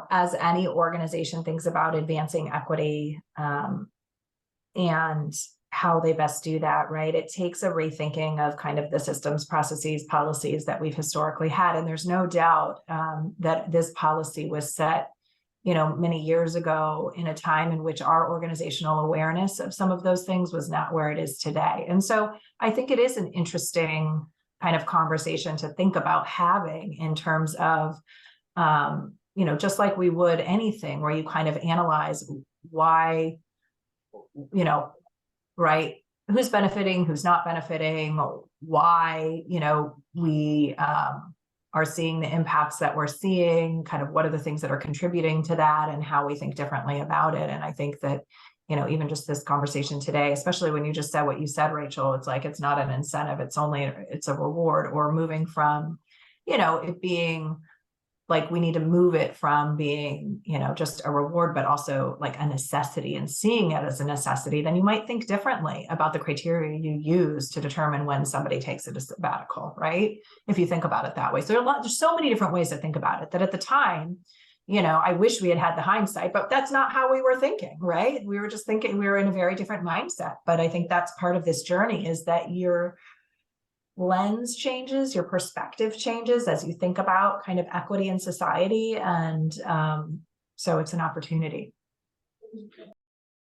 as any organization thinks about advancing equity, and how they best do that, right? It takes a rethinking of kind of the systems, processes, policies that we've historically had. And there's no doubt that this policy was set, many years ago in a time in which our organizational awareness of some of those things was not where it is today. And so I think it is an interesting kind of conversation to think about having in terms of, just like we would anything where you kind of analyze why, right, who's benefiting, who's not benefiting, why, we are seeing the impacts that we're seeing, kind of what are the things that are contributing to that and how we think differently about it. And I think that, even just this conversation today, especially when you just said what you said, Rachel, it's like, it's not an incentive, it's a reward, or moving from, it being like, we need to move it from being, just a reward, but also like a necessity, and seeing it as a necessity, then you might think differently about the criteria you use to determine when somebody takes a sabbatical, right? If you think about it that way. So there's so many different ways to think about it that at the time, I wish we had the hindsight, but that's not how we were thinking, right? We were just thinking we were in a very different mindset. But I think that's part of this journey, is that your lens changes, your perspective changes as you think about kind of equity in society. And so it's an opportunity.